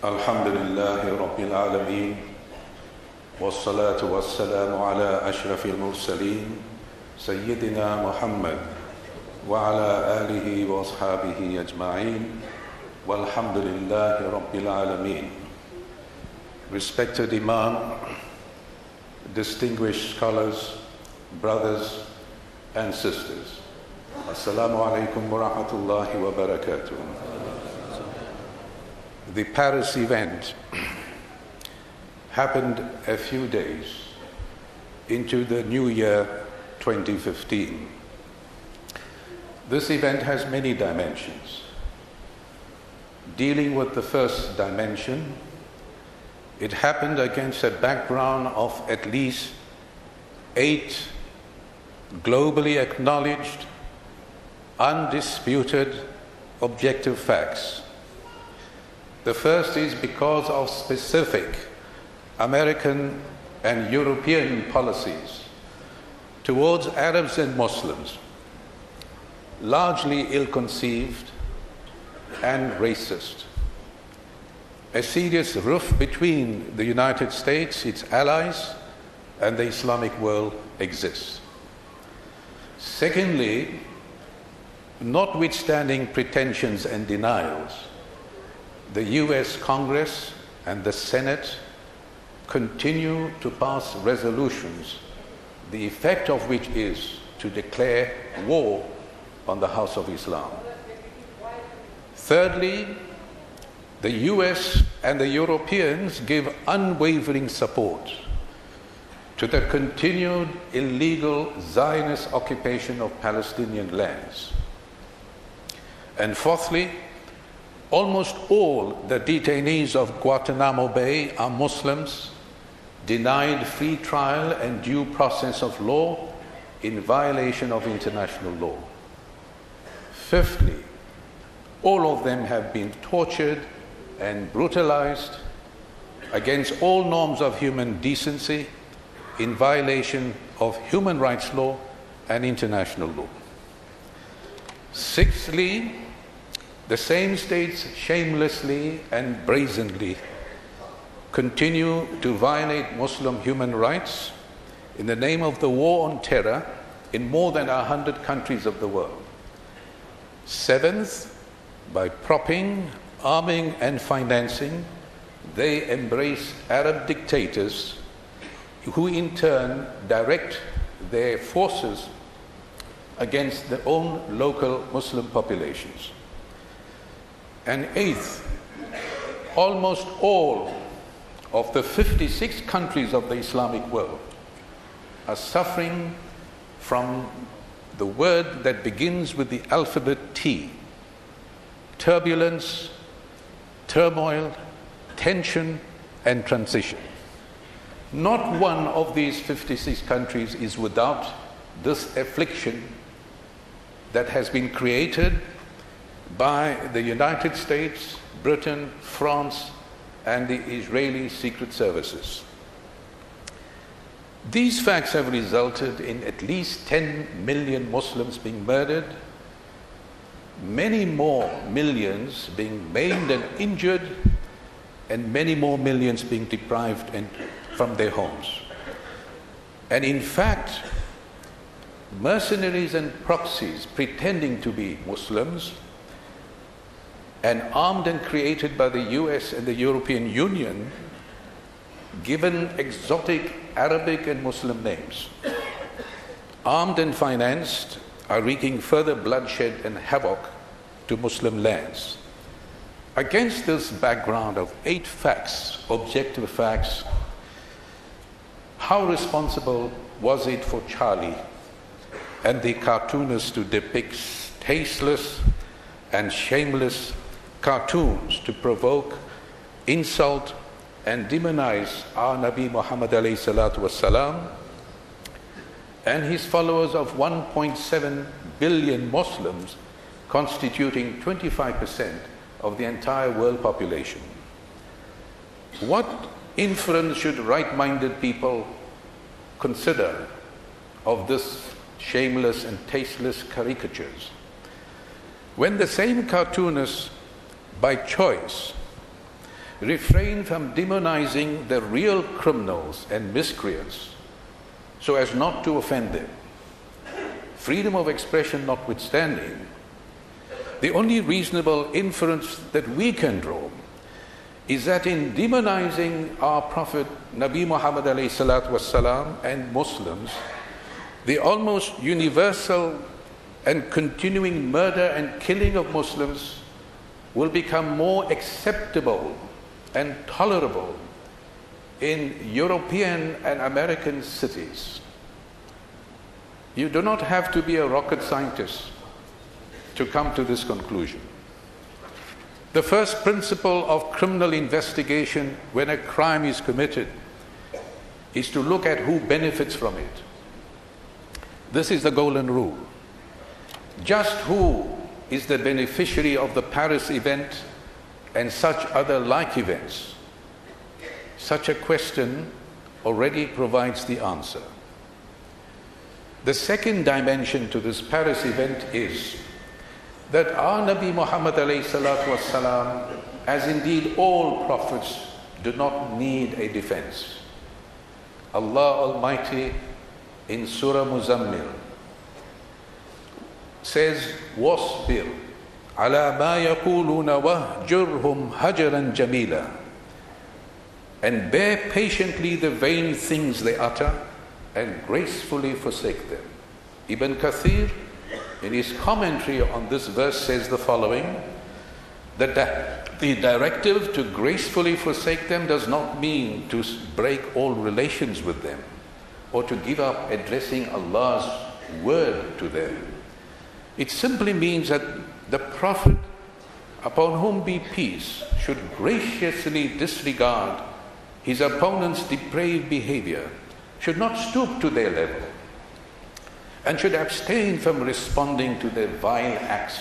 Alhamdulillahi Rabbil Alameen, wassalatu wassalamu ala ashrafil mursaleen, Sayyidina Muhammad wa ala alihi wa ashabihi ajma'een, walhamdulillahi Rabbil Alameen. Respected Imam, distinguished scholars, brothers and sisters, Assalamu alaikum wa rahmatullahi wa barakatuh. The Paris event happened a few days into the new year 2015. This event has many dimensions. Dealing with the first dimension, it happened against a background of at least 8 globally acknowledged, undisputed, objective facts. The first is because of specific American and European policies towards Arabs and Muslims, largely ill-conceived and racist. A serious rift between the United States, its allies, and the Islamic world exists. Secondly, notwithstanding pretensions and denials, the US Congress and the Senate continue to pass resolutions, the effect of which is to declare war on the House of Islam. Thirdly, the US and the Europeans give unwavering support to the continued illegal Zionist occupation of Palestinian lands. And fourthly, almost all the detainees of Guantanamo Bay are Muslims, denied free trial and due process of law in violation of international law. Fifthly, all of them have been tortured and brutalized against all norms of human decency in violation of human rights law and international law. Sixthly, the same states shamelessly and brazenly continue to violate Muslim human rights in the name of the war on terror in more than 100 countries of the world. Seventh, by propping, arming and financing, they embrace Arab dictators who in turn direct their forces against their own local Muslim populations. And eighth, almost all of the 56 countries of the Islamic world are suffering from the word that begins with the alphabet T: turbulence, turmoil, tension, and transition. Not one of these 56 countries is without this affliction that has been created by the United States, Britain, France, and the Israeli secret services. These facts have resulted in at least 10 million Muslims being murdered, many more millions being maimed and injured, and many more millions being deprived from their homes. And in fact, mercenaries and proxies pretending to be Muslims and armed and created by the US and the European Union, given exotic Arabic and Muslim names, armed and financed, are wreaking further bloodshed and havoc to Muslim lands. Against this background of 8 facts, objective facts, how responsible was it for Charlie and the cartoonists to depict tasteless and shameless cartoons to provoke, insult, and demonize our Nabi Muhammad alayhi salatu wassalam and his followers of 1.7 billion Muslims, constituting 25% of the entire world population? What inference should right-minded people consider of this shameless and tasteless caricatures? When the same cartoonists, by choice, refrain from demonizing the real criminals and miscreants so as not to offend them, freedom of expression notwithstanding, the only reasonable inference that we can draw is that in demonizing our Prophet Nabi Muhammad alayhi salatu wasalam and Muslims, the almost universal and continuing murder and killing of Muslims will become more acceptable and tolerable in European and American cities. You do not have to be a rocket scientist to come to this conclusion. The first principle of criminal investigation when a crime is committed is to look at who benefits from it. This is the golden rule. Just who is the beneficiary of the Paris event and such other like events? Such a question already provides the answer. The second dimension to this Paris event is that our Nabi Muhammad alayhi salatu wasalam, as indeed all prophets, do not need a defense. Allah Almighty in Surah Muzammil says, "Wasbir ala ma yaquluna wahjurhum hajaran jamila," and bear patiently the vain things they utter and gracefully forsake them. Ibn Kathir, in his commentary on this verse, says the following, that the directive to gracefully forsake them does not mean to break all relations with them or to give up addressing Allah's word to them. It simply means that the Prophet, upon whom be peace, should graciously disregard his opponent's depraved behavior, should not stoop to their level, and should abstain from responding to their vile acts.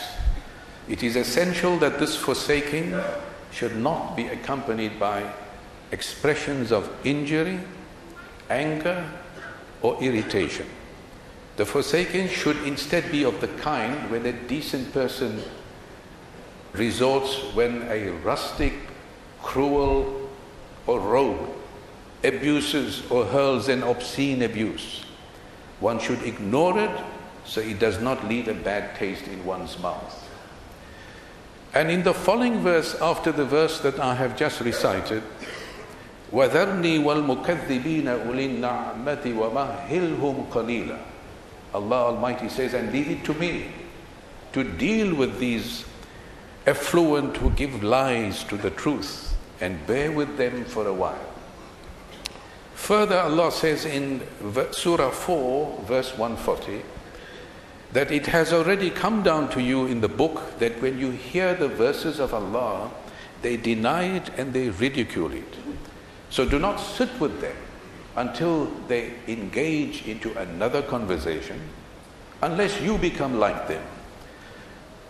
It is essential that this forsaking should not be accompanied by expressions of injury, anger, or irritation. The forsaking should instead be of the kind when a decent person resorts when a rustic, cruel, or rogue abuses or hurls an obscene abuse. One should ignore it so it does not leave a bad taste in one's mouth. And in the following verse, after the verse that I have just recited, وَذَرْنِي وَالْمُكَذِّبِينَ أُولِي النَّعْمَةِ وَمَهِّلْهُمْ قَلِيلًا. Allah Almighty says, and leave it to me to deal with these affluent who give lies to the truth and bear with them for a while. Further, Allah says in Surah 4, verse 140, that it has already come down to you in the book that when you hear the verses of Allah, they deny it and they ridicule it. So do not sit with them until they engage into another conversation, unless you become like them.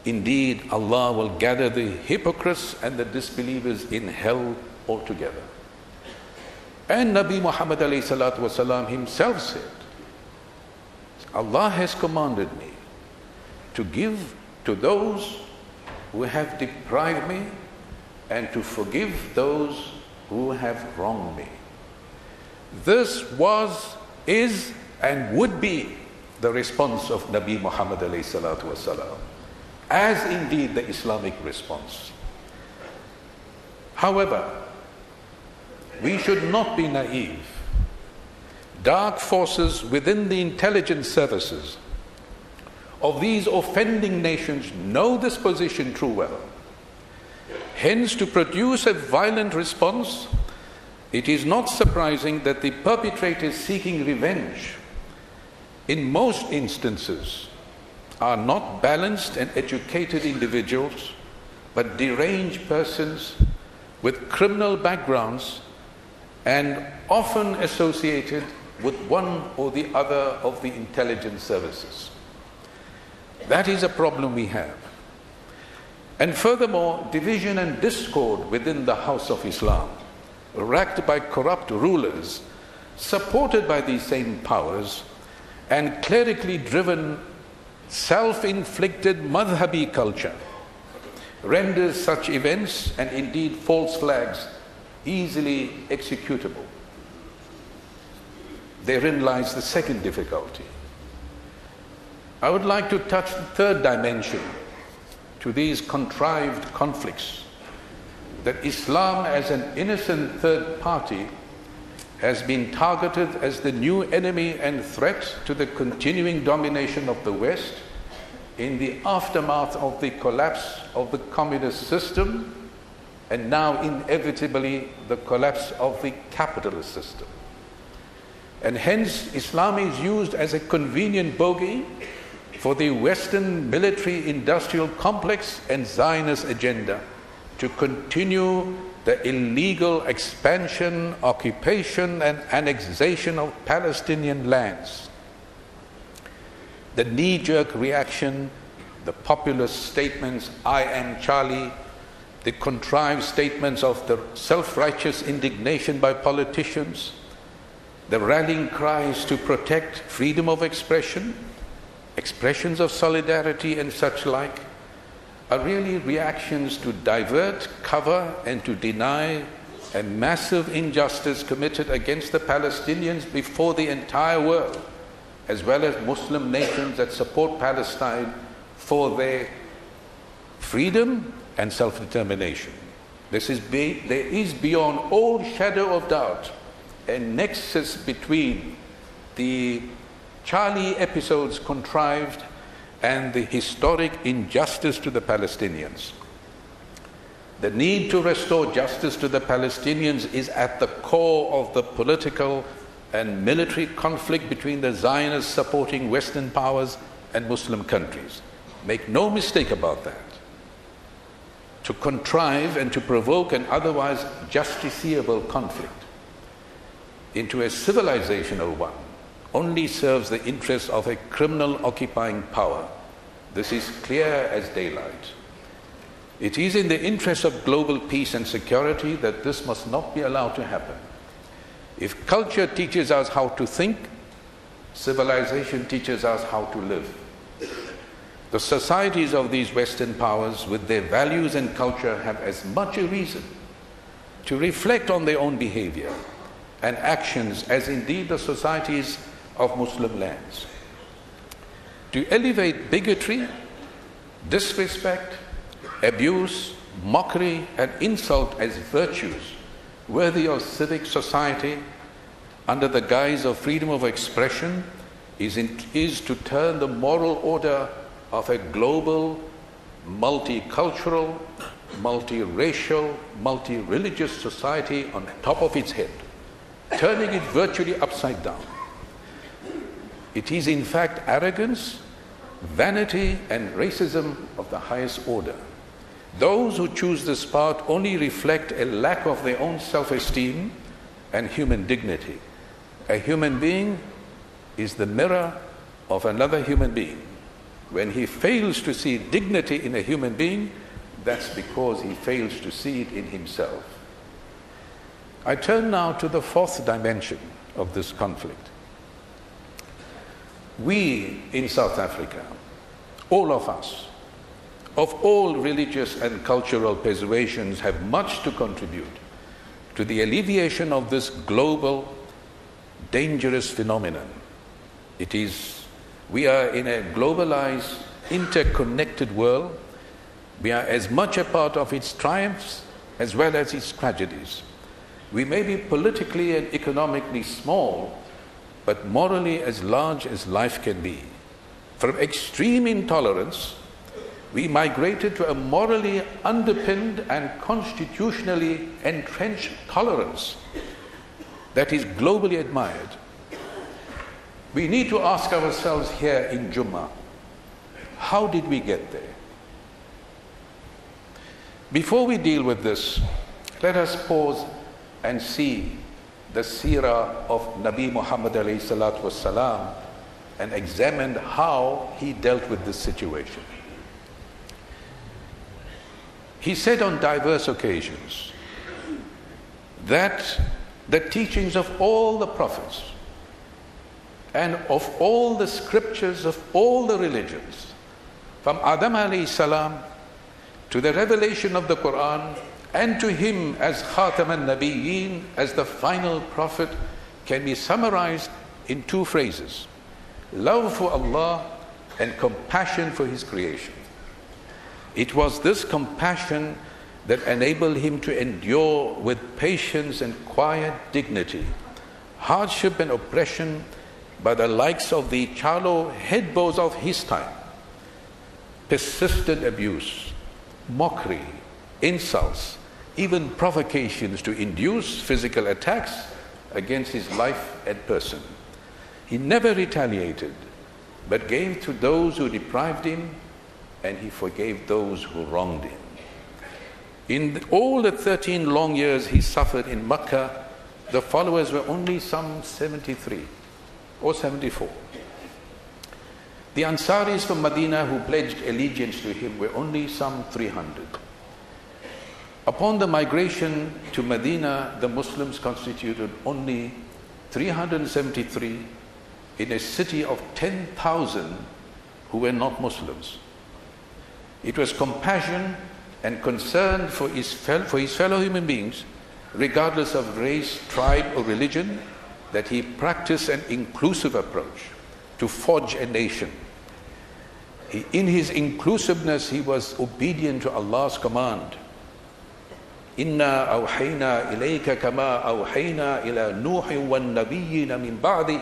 Indeed, Allah will gather the hypocrites and the disbelievers in hell altogether. And Nabi Muhammad alayhi salatu wasalam himself said, Allah has commanded me to give to those who have deprived me and to forgive those who have wronged me. This was, is, and would be the response of Nabi Muhammad alayhi salatu wasalam, as indeed the Islamic response. However, we should not be naive. Dark forces within the intelligence services of these offending nations know this position too well. Hence, to produce a violent response, it is not surprising that the perpetrators seeking revenge, in most instances, are not balanced and educated individuals, but deranged persons with criminal backgrounds and often associated with one or the other of the intelligence services. That is a problem we have. And furthermore, division and discord within the house of Islam racked by corrupt rulers, supported by these same powers, and clerically driven, self-inflicted madhabi culture renders such events, and indeed false flags, easily executable. Therein lies the second difficulty. I would like to touch the third dimension to these contrived conflicts, that Islam as an innocent third party has been targeted as the new enemy and threat to the continuing domination of the West in the aftermath of the collapse of the communist system, and now inevitably the collapse of the capitalist system. And hence Islam is used as a convenient bogey for the Western military-industrial complex and Zionist agenda to continue the illegal expansion, occupation and annexation of Palestinian lands. The knee-jerk reaction, the populist statements, "I am Charlie," the contrived statements of the self-righteous indignation by politicians, the rallying cries to protect freedom of expression, expressions of solidarity and such like, are really reactions to divert, cover and to deny a massive injustice committed against the Palestinians before the entire world, as well as Muslim nations that support Palestine for their freedom and self-determination. There is beyond all shadow of doubt a nexus between the Charlie episodes contrived and the historic injustice to the Palestinians. The need to restore justice to the Palestinians is at the core of the political and military conflict between the Zionists supporting Western powers and Muslim countries. Make no mistake about that. To contrive and to provoke an otherwise justiciable conflict into a civilizational one only serves the interests of a criminal occupying power. This is clear as daylight. It is in the interest of global peace and security that this must not be allowed to happen. If culture teaches us how to think, civilization teaches us how to live. The societies of these Western powers, with their values and culture, have as much a reason to reflect on their own behavior and actions as indeed the societies of Muslim lands. To elevate bigotry, disrespect, abuse, mockery and insult as virtues worthy of civic society under the guise of freedom of expression is to turn the moral order of a global, multicultural, multiracial, multi-religious society on top of its head, turning it virtually upside down. It is in fact arrogance, vanity and racism of the highest order. Those who choose this path only reflect a lack of their own self-esteem and human dignity. A human being is the mirror of another human being. When he fails to see dignity in a human being, that's because he fails to see it in himself. I turn now to the fourth dimension of this conflict. We in South Africa, all of us, of all religious and cultural persuasions, have much to contribute to the alleviation of this global, dangerous phenomenon. We are in a globalized, interconnected world. We are as much a part of its triumphs as well as its tragedies. We may be politically and economically small, but morally as large as life can be. From extreme intolerance, we migrated to a morally underpinned and constitutionally entrenched tolerance that is globally admired. We need to ask ourselves here in Jummah, how did we get there? Before we deal with this, let us pause and see the seerah of Nabi Muhammad alayhi salatu wasalam and examine how he dealt with this situation. He said on diverse occasions that the teachings of all the prophets and of all the scriptures of all the religions, from Adam alayhi salam to the revelation of the Quran and to him as Khatam al-Nabiyyin, as the final prophet, can be summarized in two phrases: love for Allah and compassion for his creation. It was this compassion that enabled him to endure with patience and quiet dignity hardship and oppression by the likes of the Chalo headbows of his time, persistent abuse, mockery, insults, even provocations to induce physical attacks against his life and person. He never retaliated, but gave to those who deprived him, and he forgave those who wronged him. In all the 13 long years he suffered in Makkah, the followers were only some 73 or 74. The Ansaris from Medina who pledged allegiance to him were only some 300. Upon the migration to Medina, the Muslims constituted only 373 in a city of 10,000 who were not Muslims. It was compassion and concern for his fellow human beings, regardless of race, tribe, or religion, that he practiced an inclusive approach to forge a nation. In his inclusiveness, he was obedient to Allah's command. Inna awhayna ilayka kama awhayna ila Nuh wa nabiyyina min ba'di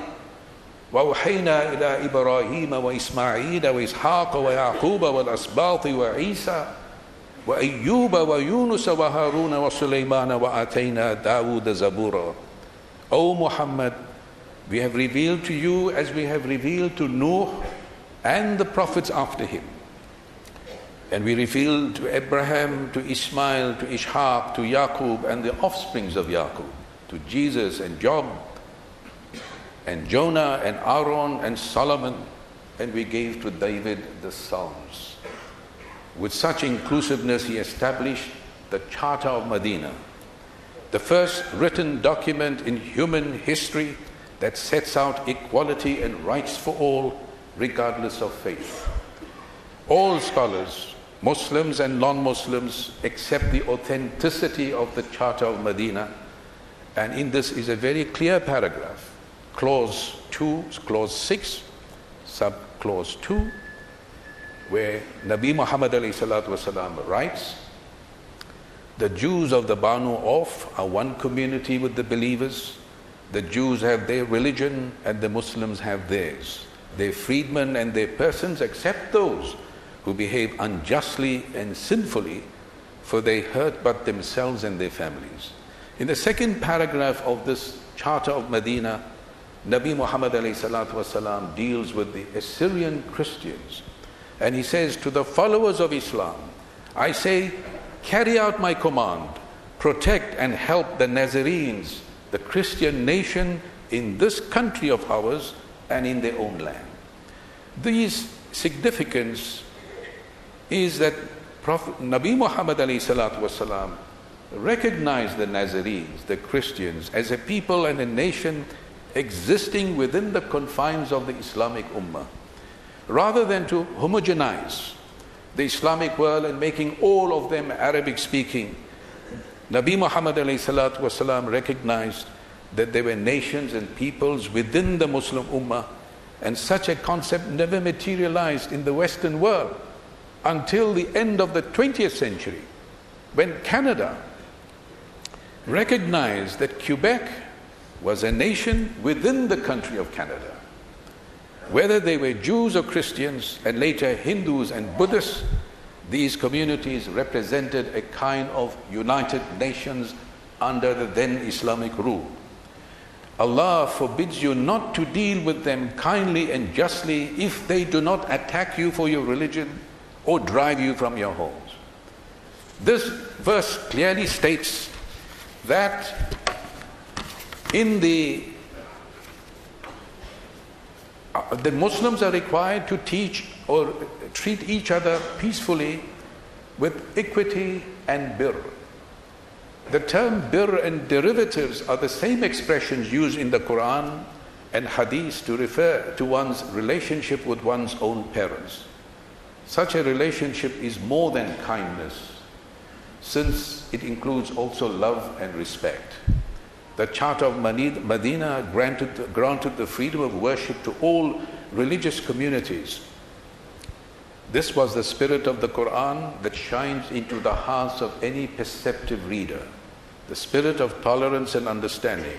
wa awhayna ila Ibrahim wa Ismail wa Ishaq wa Yaqub wa al-Asbat wa Isa wa Ayyub wa Yunus wa Harun wa Sulaiman wa atayna Dawud zabura. O Muhammad, we have revealed to you as we have revealed to Nuh and the prophets after him. And we revealed to Abraham, to Ismail, to Ishaq, to Yaqub and the offsprings of Yaqub, to Jesus and Job and Jonah and Aaron and Solomon, and we gave to David the Psalms. With such inclusiveness, he established the Charter of Medina, the first written document in human history that sets out equality and rights for all, regardless of faith. All scholars, Muslims and non-Muslims, accept the authenticity of the Charter of Medina, and in this is a very clear paragraph, clause 2, clause 6, sub-clause 2, where Nabi Muhammad ﷺ writes, the Jews of the Banu Auf are one community with the believers. The Jews have their religion and the Muslims have theirs. Their freedmen and their persons except those who behave unjustly and sinfully, for they hurt but themselves and their families. In the second paragraph of this Charter of Medina, Nabi Muhammad ﷺ deals with the Assyrian Christians, and he says to the followers of Islam, I say, carry out my command, protect and help the Nazarenes, the Christian nation in this country of ours and in their own land. This significance is that Prophet Nabi Muhammad ﷺ recognized the Nazarenes, the Christians, as a people and a nation existing within the confines of the Islamic Ummah. Rather than to homogenize the Islamic world and making all of them Arabic speaking, Nabi Muhammad ﷺ recognized that there were nations and peoples within the Muslim Ummah, and such a concept never materialized in the Western world until the end of the 20th century, when Canada recognized that Quebec was a nation within the country of Canada. Whether they were Jews or Christians, and later Hindus and Buddhists, these communities represented a kind of United Nations under the then Islamic rule. Allah forbids you not to deal with them kindly and justly if they do not attack you for your religion or drive you from your homes. This verse clearly states that the Muslims are required to teach or treat each other peacefully with equity and birr. The term birr and derivatives are the same expressions used in the Quran and Hadith to refer to one's relationship with one's own parents. Such a relationship is more than kindness, since it includes also love and respect. The Charter of Medina granted the freedom of worship to all religious communities. This was the spirit of the Quran that shines into the hearts of any perceptive reader, the spirit of tolerance and understanding.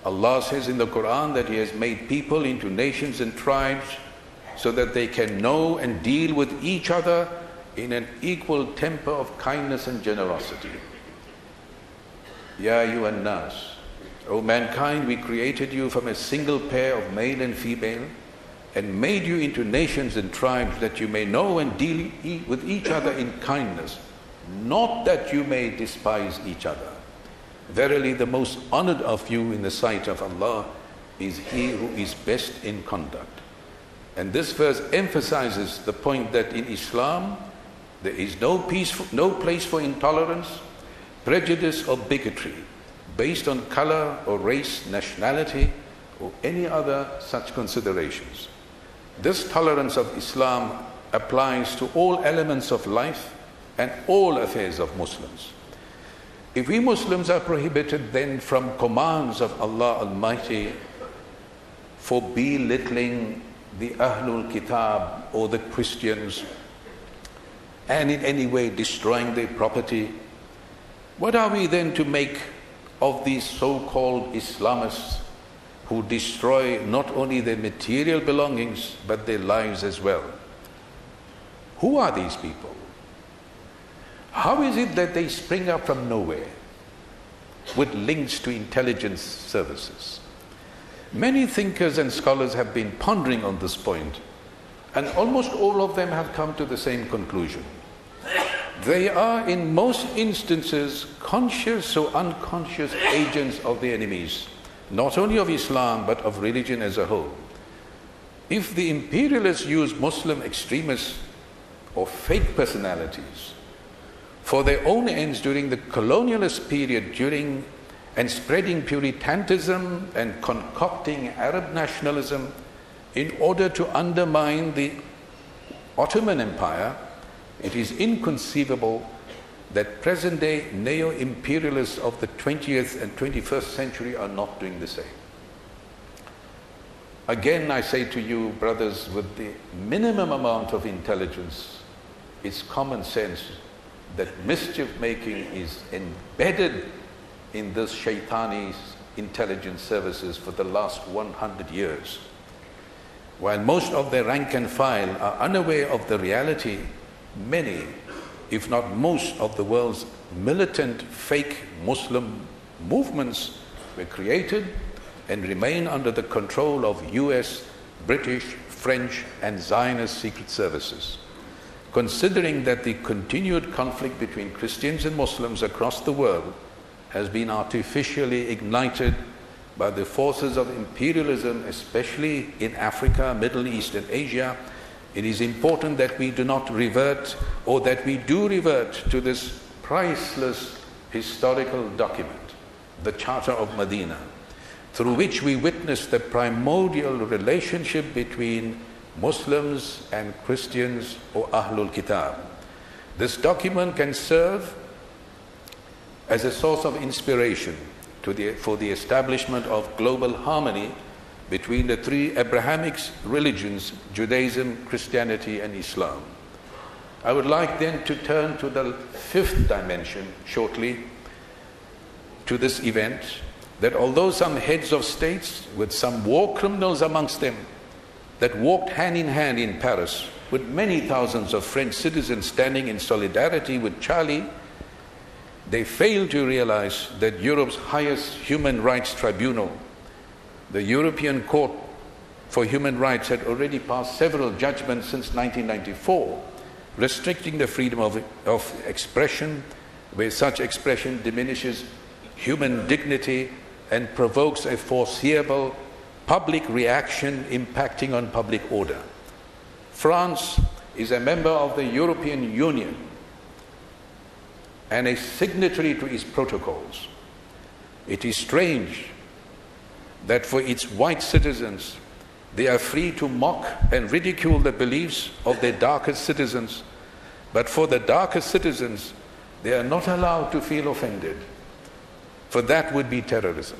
Allah says in the Quran that He has made people into nations and tribes so that they can know and deal with each other in an equal temper of kindness and generosity. Ya ayyuhan nas, O mankind, we created you from a single pair of male and female and made you into nations and tribes that you may know and deal with each other in kindness, not that you may despise each other. Verily, the most honored of you in the sight of Allah is he who is best in conduct. And this verse emphasizes the point that in Islam, there is no place for intolerance, prejudice or bigotry based on color or race, nationality, or any other such considerations. This tolerance of Islam applies to all elements of life and all affairs of Muslims. If we Muslims are prohibited then from commands of Allah Almighty for belittling the Ahlul Kitab or the Christians and in any way destroying their property, what are we then to make of these so-called Islamists who destroy not only their material belongings but their lives as well? Who are these people? How is it that they spring up from nowhere with links to intelligence services? Many thinkers and scholars have been pondering on this point, and almost all of them have come to the same conclusion. They are in most instances conscious or unconscious agents of the enemies, not only of Islam but of religion as a whole. If the imperialists use Muslim extremists or fake personalities for their own ends during the colonialist period, and spreading Puritanism and concocting Arab nationalism in order to undermine the Ottoman Empire, it is inconceivable that present-day neo-imperialists of the 20th and 21st century are not doing the same. Again, I say to you, brothers, with the minimum amount of intelligence, it's common sense that mischief-making is embedded in this shaitani's intelligence services for the last 100 years. While most of the rank and file are unaware of the reality, many, if not most, of the world's militant fake Muslim movements were created and remain under the control of US, British, French, and Zionist secret services. Considering that the continued conflict between Christians and Muslims across the world has been artificially ignited by the forces of imperialism, especially in Africa, Middle East, and Asia, it is important that we do not revert, or that we do revert to this priceless historical document, the Charter of Medina, through which we witness the primordial relationship between Muslims and Christians or Ahlul Kitab. This document can serve as a source of inspiration for the establishment of global harmony between the three Abrahamic religions, Judaism, Christianity, and Islam. I would like then to turn to the fifth dimension shortly to this event, that although some heads of states with some war criminals amongst them that walked hand in hand in Paris with many thousands of French citizens standing in solidarity with Charlie, they failed to realize that Europe's highest human rights tribunal, the European Court for Human Rights, had already passed several judgments since 1994, restricting the freedom of expression, where such expression diminishes human dignity and provokes a foreseeable public reaction impacting on public order. France is a member of the European Union, and a signatory to its protocols. It is strange that for its white citizens, they are free to mock and ridicule the beliefs of their darkest citizens, but for the darkest citizens, they are not allowed to feel offended, for that would be terrorism.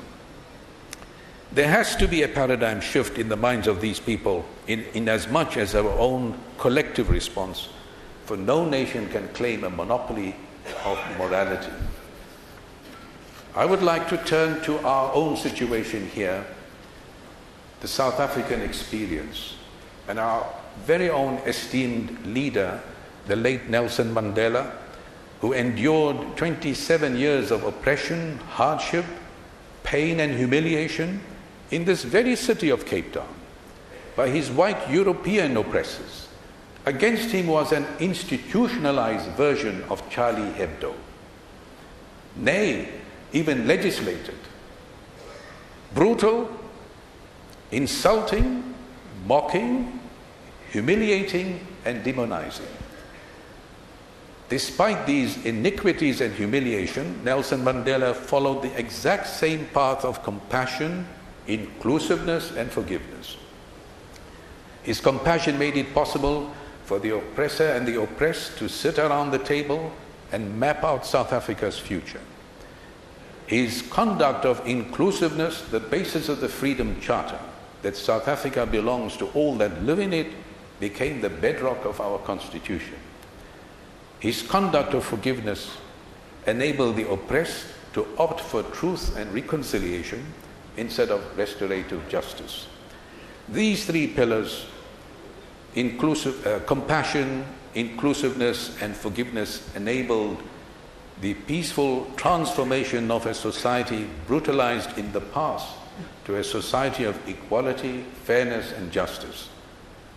There has to be a paradigm shift in the minds of these people in as much as our own collective response, for no nation can claim a monopoly of morality. I would like to turn to our own situation here, the South African experience, and our very own esteemed leader, the late Nelson Mandela, who endured 27 years of oppression, hardship, pain and humiliation in this very city of Cape Town by his white European oppressors. Against him was an institutionalized version of Charlie Hebdo. Nay, even legislated. Brutal, insulting, mocking, humiliating and demonizing. Despite these iniquities and humiliation, Nelson Mandela followed the exact same path of compassion, inclusiveness and forgiveness. His compassion made it possible for the oppressor and the oppressed to sit around the table and map out South Africa's future. His conduct of inclusiveness, the basis of the Freedom Charter, that South Africa belongs to all that live in it, became the bedrock of our constitution. His conduct of forgiveness enabled the oppressed to opt for truth and reconciliation instead of restorative justice. These three pillars, compassion, inclusiveness and forgiveness, enabled the peaceful transformation of a society brutalized in the past to a society of equality, fairness and justice.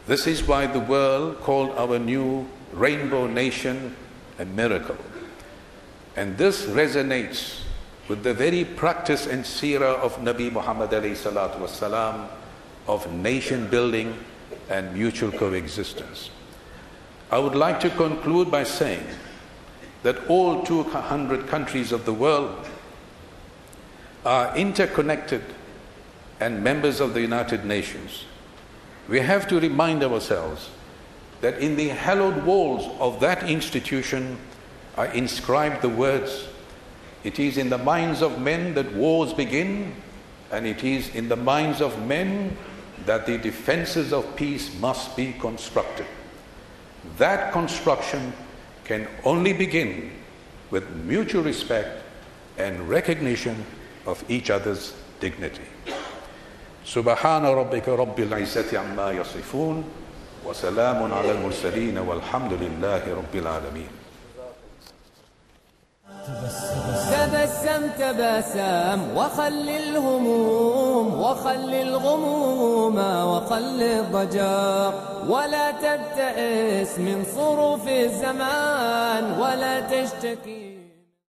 This is why the world called our new rainbow nation a miracle. And this resonates with the very practice and seerah of Nabi Muhammad alayhi salatu wasalam of nation building and mutual coexistence. I would like to conclude by saying that all 200 countries of the world are interconnected and members of the United Nations. We have to remind ourselves that in the hallowed walls of that institution are inscribed the words, "It is in the minds of men that wars begin, and it is in the minds of men that the defenses of peace must be constructed." That construction can only begin with mutual respect and recognition of each other's dignity. Subhana rabbika rabbil izzati amma yasifun wa salamun ala al-mursaleen walhamdulillahi rabbil alameen. تبسم تبسم وخل الهموم وخل الغموم وخل الضجر ولا تبتئس من صروف الزمان ولا تشتكي